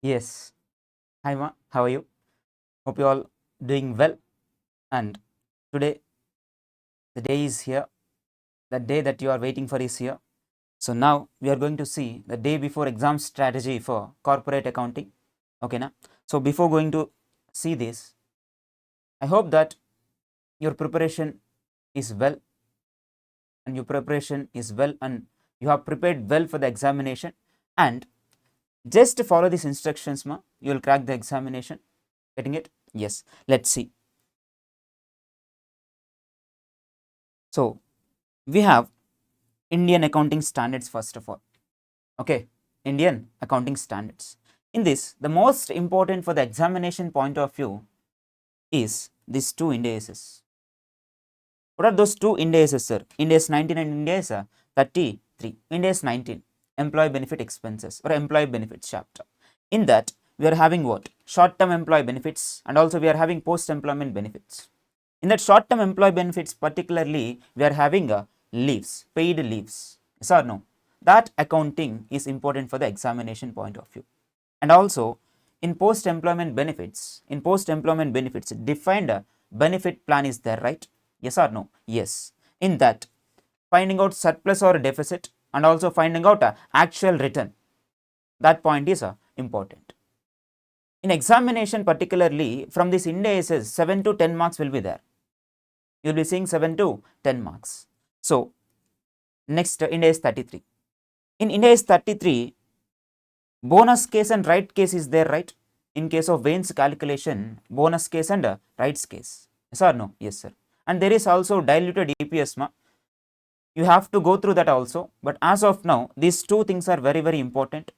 Yes. Hi Ma, how are you? Hope you all doing well. And today the day is here. The day that you are waiting for is here. So now we are going to see the day before exam strategy for corporate accounting. Okay, now. So before going to see this, I hope that your preparation is well and you have prepared well for the examination, and just follow these instructions, Ma. You will crack the examination. Getting it? Yes. Let's see. So we have Indian accounting standards first of all. Okay, Indian accounting standards. In this, the most important for the examination point of view is these two indices. What are those two indices, sir? Index 19 and Index 33. Index 19, employee benefit expenses or employee benefits chapter. In that, we are having what? Short-term employee benefits, and also we are having post-employment benefits. In that short-term employee benefits, particularly, we are having leaves, paid leaves. Yes or no? That accounting is important for the examination point of view. And also, in post-employment benefits, defined benefit plan is there, right? Yes or no? Yes. In that, finding out surplus or deficit, and also finding out actual return, that point is important. In examination, particularly from these indices, 7 to 10 marks will be there. You will be seeing 7 to 10 marks. So next, index 33. In index 33, bonus case and right case is there, right? In case of Wayne's calculation, bonus case and rights case. Yes or no? Yes, sir. And there is also diluted EPS, ma. You have to go through that also. But as of now, these two things are very, very important.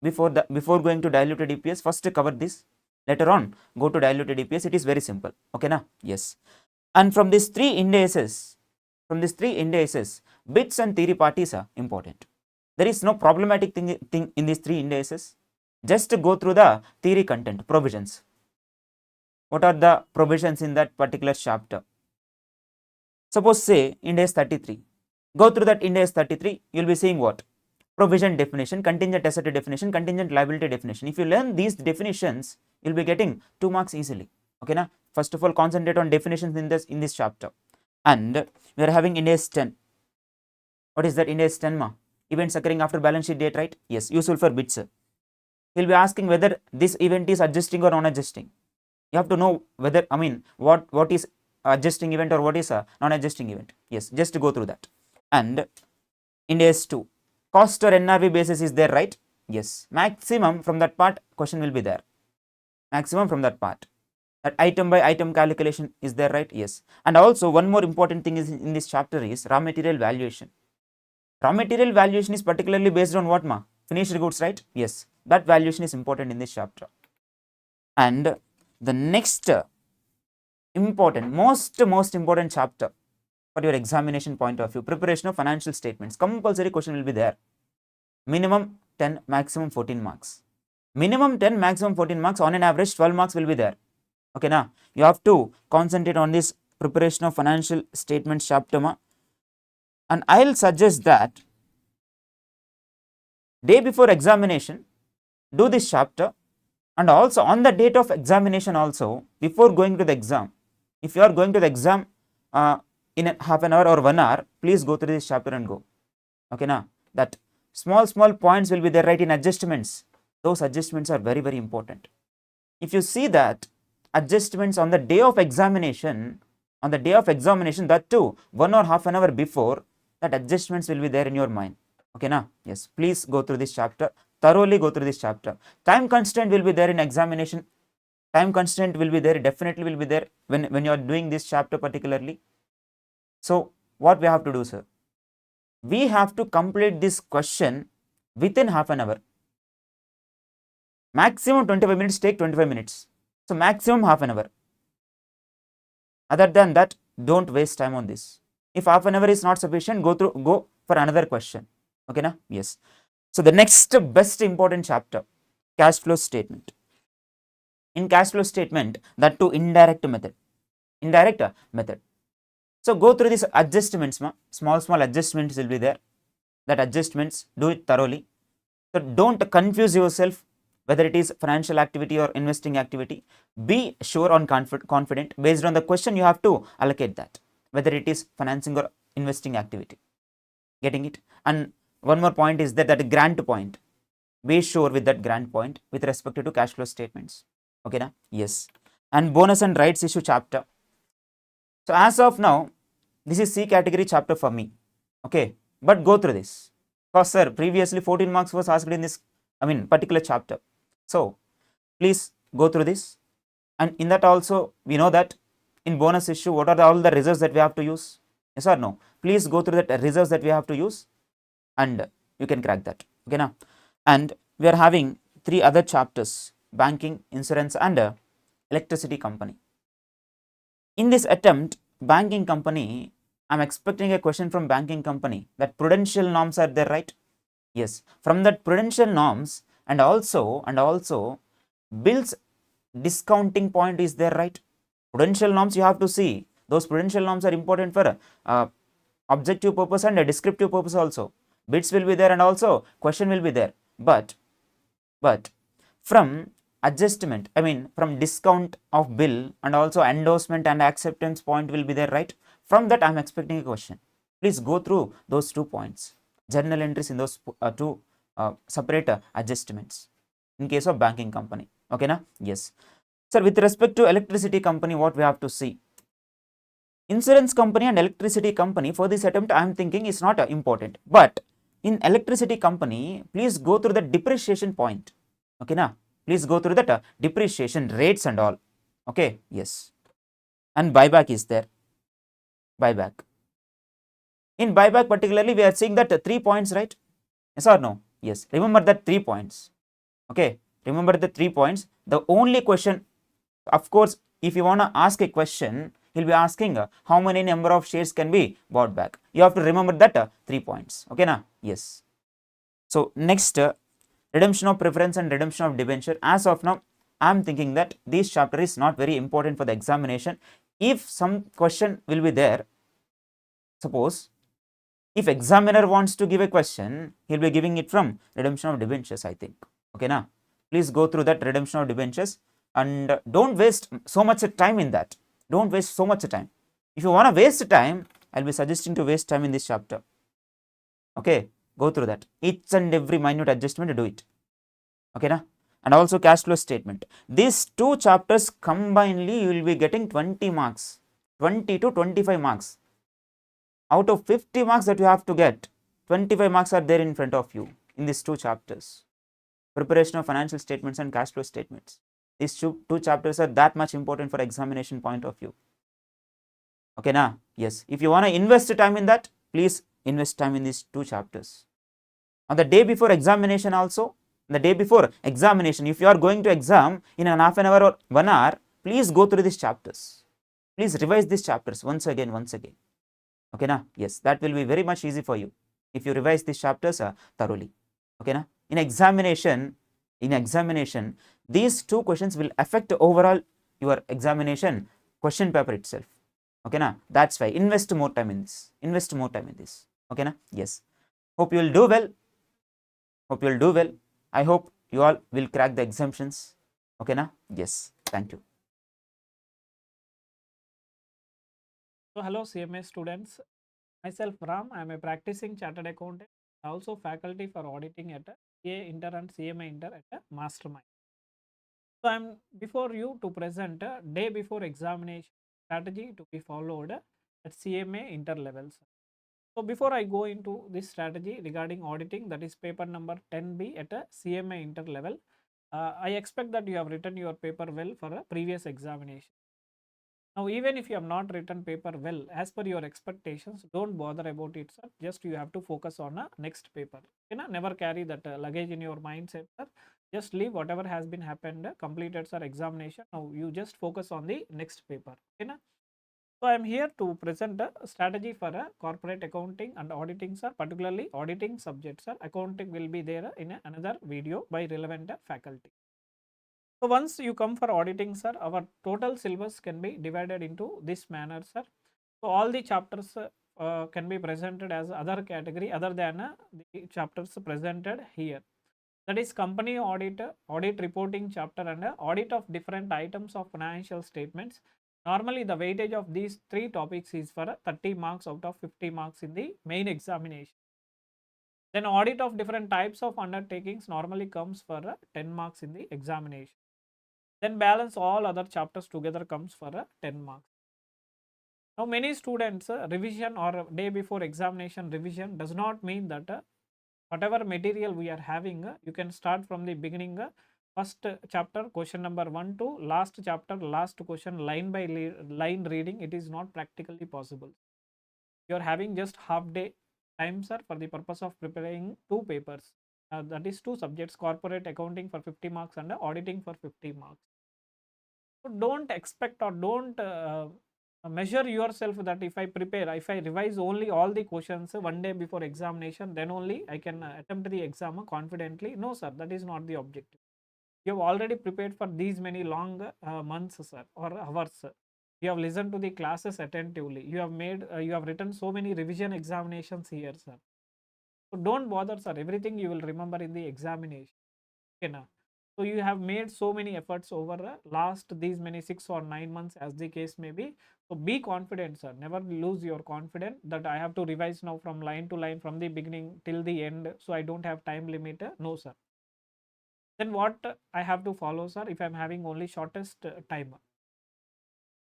Before going to diluted EPS, first cover this. Later on, go to diluted EPS. It is very simple. Okay, na? Yes. And from these three indices, bits and theory parties are important. There is no problematic thing in these three indices. Just to go through the theory content, provisions. What are the provisions in that particular chapter? Suppose say index 33. Go through that index 33, you will be seeing what? Provision definition, contingent asset definition, contingent liability definition. If you learn these definitions, you will be getting 2 marks easily. Okay, na? First of all, concentrate on definitions in this chapter. And we are having index 10. What is that index 10, ma? Events occurring after balance sheet date, right? Yes, useful for bits. He'll be asking whether this event is adjusting or non-adjusting. You have to know whether, what is adjusting event or what is a non-adjusting event. Yes, just to go through that. And index 2, cost or NRV basis is there, right? Yes, maximum from that part question will be there. Maximum from that part. That item by item calculation is there, right? Yes. And also one more important thing is in this chapter is raw material valuation. Raw material valuation is particularly based on what, ma? Finished goods, right? Yes. That valuation is important in this chapter. And the next important, most important chapter for your examination point of view, preparation of financial statements. Compulsory question will be there. Minimum 10, maximum 14 marks. Minimum 10, maximum 14 marks. On an average, 12 marks will be there. Okay, now you have to concentrate on this preparation of financial statements chapter, ma. And I'll suggest that day before examination, do this chapter, and also on the date of examination also, before going to the exam, if you are going to the exam in a half an hour or 1 hour, please go through this chapter and go. Okay, now that small points will be there, right? In adjustments, those adjustments are very, very important. If you see that adjustments on the day of examination, that too 1 or half an hour before, that adjustments will be there in your mind. Okay, now yes, please go through this chapter, thoroughly go through this chapter. Time constraint will be there in examination. Time constraint will be there, definitely will be there when you are doing this chapter particularly. So what we have to do, sir? We have to complete this question within half an hour. Maximum 25 minutes, take 25 minutes. So maximum half an hour. Other than that, don't waste time on this. If half an hour is not sufficient, go for another question. Okay, na? Yes. So the next best important chapter, cash flow statement. In cash flow statement, that too indirect method. So go through these adjustments, ma. Small adjustments will be there. That adjustments, do it thoroughly. So don't confuse yourself whether it is financial activity or investing activity, be sure on confident based on the question you have to allocate that, whether it is financing or investing activity. Getting it? And one more point is that grant point, be sure with that grant point with respect to cash flow statements. Okay na? Yes. And bonus and rights issue chapter. So as of now, this is C category chapter for me. Okay, but go through this. Because sir, previously 14 marks was asked in this, particular chapter. So please go through this. And in that also, we know that in bonus issue, what are all the reserves that we have to use? Yes or no? Please go through that reserves that we have to use and you can crack that. Okay now. And we are having 3 other chapters: banking, insurance, and electricity company. In this attempt, banking company, I'm expecting a question from banking company that prudential norms are there, right? Yes. From that prudential norms and also bills discounting point is there, right? Prudential norms you have to see. Those prudential norms are important for objective purpose and a descriptive purpose also. Bits will be there and also question will be there. But from adjustment, from discount of bill and also endorsement and acceptance point will be there, right? From that I am expecting a question. Please go through those 2 points. Journal entries in those 2 separate adjustments in case of banking company. Okay na? Yes. Sir, with respect to electricity company, what we have to see? Insurance company and electricity company, for this attempt I am thinking is not important. But in electricity company, please go through the depreciation point. Okay na? Please go through that depreciation rates and all. Okay, yes. And buyback is there. Buyback. In buyback particularly, we are seeing that 3 points, right? Yes or no? Yes. Remember that 3 points. Okay. Remember the 3 points. The only question, of course, if you want to ask a question, he'll be asking how many number of shares can be bought back. You have to remember that 3 points. Okay na? Yes. So next, redemption of preference and redemption of debenture. As of now, I am thinking that this chapter is not very important for the examination. If some question will be there, suppose if examiner wants to give a question, he'll be giving it from redemption of debentures, I think. Okay na? Please go through that redemption of debentures and don't waste so much time in that. Don't waste so much time. If you want to waste time, I'll be suggesting to waste time in this chapter. Okay, go through that. Each and every minute adjustment, do it. Okay na? And also cash flow statement. These 2 chapters combinedly, you will be getting 20 marks, 20 to 25 marks. Out of 50 marks that you have to get, 25 marks are there in front of you in these 2 chapters. Preparation of financial statements and cash flow statements. These 2 chapters are that much important for examination point of view. Okay na? Yes. If you want to invest time in that, please invest time in these 2 chapters. On the day before examination also, the day before examination, if you are going to exam in an half an hour or 1 hour, please go through these chapters. Please revise these chapters once again. Okay na? Yes, that will be very much easy for you if you revise these chapters thoroughly. Okay na? In examination, these 2 questions will affect overall your examination question paper itself. Okay na? That's why invest more time in this. Okay na? Yes. Hope you will do well. I hope you all will crack the exemptions. Okay na? Yes. Thank you. So hello CMA students, myself Ram, I am a practicing chartered accountant, also faculty for auditing at CA Inter and CMA Inter at Mastermind. So I am before you to present a day before examination strategy to be followed at CMA Inter levels. So before I go into this strategy regarding auditing, that is paper number 10B at a CMA Inter level, I expect that you have written your paper well for a previous examination. Now, even if you have not written paper well, as per your expectations, don't bother about it, sir. Just you have to focus on a next paper. Never carry that luggage in your mindset, sir. Just leave whatever has been happened, completed, sir, examination. Now, you just focus on the next paper. So, I am here to present a strategy for a corporate accounting and auditing, sir, particularly auditing subjects, sir. Accounting will be there in another video by relevant faculty. So once you come for auditing, sir, our total syllabus can be divided into this manner, sir. So all the chapters can be presented as other category other than the chapters presented here. that is company audit, audit reporting chapter, and audit of different items of financial statements. Normally the weightage of these three topics is for 30 marks out of 50 marks in the main examination. Then audit of different types of undertakings normally comes for 10 marks in the examination. Then balance all other chapters together comes for 10 marks. Now many students revision or day before examination revision does not mean that whatever material we are having, you can start from the beginning, first chapter question number 1 to last chapter last question line by line reading. It is not practically possible. You are having just half day time, sir, for the purpose of preparing two papers. That is two subjects, corporate accounting for 50 marks and auditing for 50 marks. So don't expect or don't measure yourself that if I prepare, if I revise only all the questions one day before examination, then only I can attempt the exam confidently. No, sir, that is not the objective. You have already prepared for these many long months, sir, or hours. Sir. You have listened to the classes attentively. You have made, you have written so many revision examinations here, sir. So don't bother, sir. Everything you will remember in the examination. Okay, now. So you have made so many efforts over last these many 6 or 9 months as the case may be. So be confident, sir. Never lose your confidence that I have to revise now from line to line from the beginning till the end. So I don't have time limit. No, sir. Then what I have to follow, sir, if I'm having only shortest time?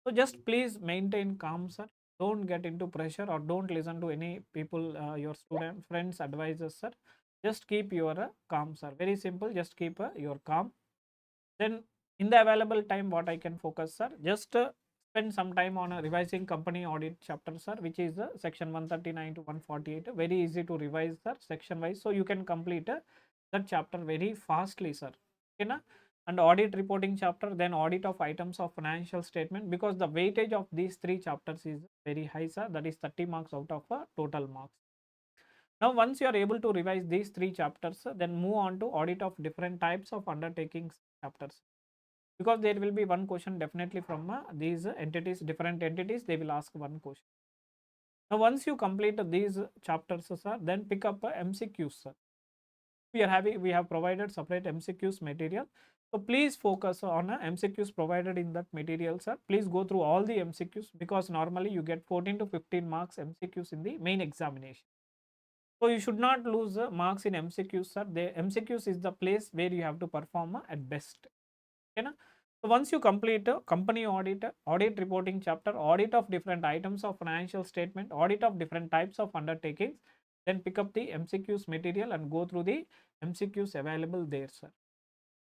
So just please maintain calm, sir. Don't get into pressure or don't listen to any people, your student, friends, advisors, sir. Just keep your calm, sir. Very simple. Just keep your calm. Then in the available time, what I can focus, sir, just spend some time on revising company audit chapter, sir, which is section 139 to 148. Very easy to revise, sir, section wise. So you can complete that chapter very fastly, sir. Okay, na? And audit reporting chapter, then audit of items of financial statement, because the weightage of these three chapters is very high, sir. That is 30 marks out of total marks. Now, once you are able to revise these three chapters, then move on to audit of different types of undertakings chapters, because there will be one question definitely from these entities, different entities, they will ask one question. Now once you complete these chapters, sir, then pick up MCQs, sir. We have provided separate MCQs material, so please focus on MCQs provided in that material, sir. Please go through all the MCQs, because normally you get 14 to 15 marks MCQs in the main examination. So you should not lose marks in MCQs, sir. The MCQs is the place where you have to perform at best. Okay, na? So once you complete company audit, audit reporting chapter, audit of different items of financial statement, audit of different types of undertakings, then pick up the MCQs material and go through the MCQs available there, sir.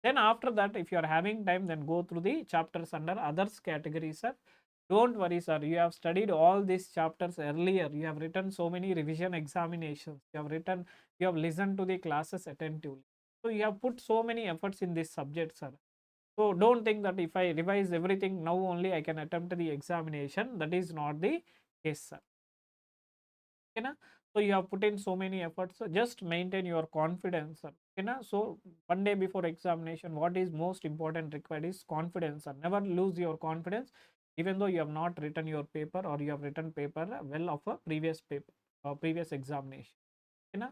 Then after that, if you are having time, then go through the chapters under others category, sir. Don't worry, sir. You have studied all these chapters earlier. You have written so many revision examinations. You have listened to the classes attentively. So you have put so many efforts in this subject, sir. So don't think that if I revise everything now only I can attempt the examination. That is not the case, sir. Okay, na? So you have put in so many efforts. So just maintain your confidence, sir. Okay, na? So one day before examination, what is most important required is confidence, sir. Never lose your confidence, even though you have not written your paper or you have written paper well of a previous paper or previous examination. Okay, na?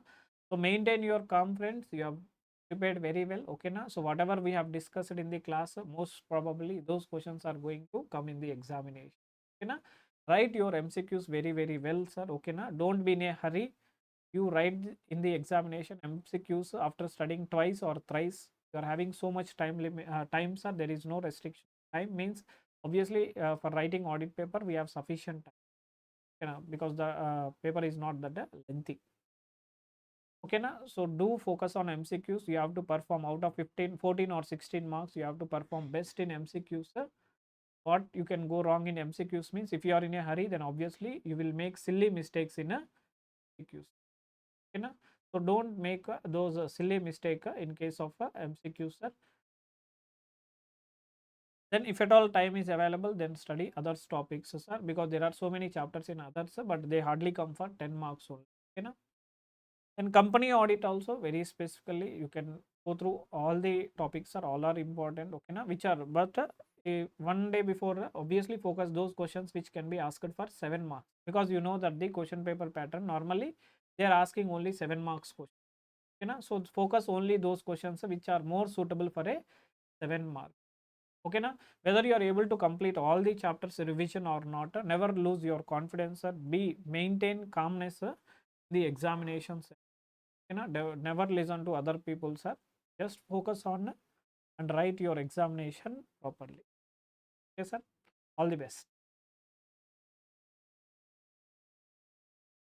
So maintain your confidence. You have prepared very well. Okay, na? So whatever we have discussed in the class, most probably those questions are going to come in the examination. Okay, na? Write your MCQs very well, sir. Okay, na? Don't be in a hurry. You write in the examination MCQs after studying twice or thrice. You are having so much time limit, time, sir. There is no restriction. Time means obviously for writing audit paper we have sufficient time, you know, because the paper is not that lengthy. Okay, na? So do focus on MCQs. You have to perform out of 15, 14 or 16 marks. You have to perform best in MCQs, sir. What you can go wrong in MCQs means if you are in a hurry, then obviously you will make silly mistakes in a MCQs. Okay, na? So don't make those silly mistake in case of MCQs, sir. Then if at all time is available, then study others topics, sir, because there are so many chapters in others, but they hardly come for 10 marks only. Okay, na? And company audit also very specifically you can go through all the topics, are all are important. Okay, na? Which are, but one day before obviously focus those questions which can be asked for 7 marks, because you know that the question paper pattern normally they are asking only 7 marks question. Okay, so focus only those questions which are more suitable for a 7 mark. Okay, whether you are able to complete all the chapters revision or not, never lose your confidence, be maintain calmness the examinations. Never listen to other people, sir. Just focus on and write your examination properly. Okay, sir. All the best.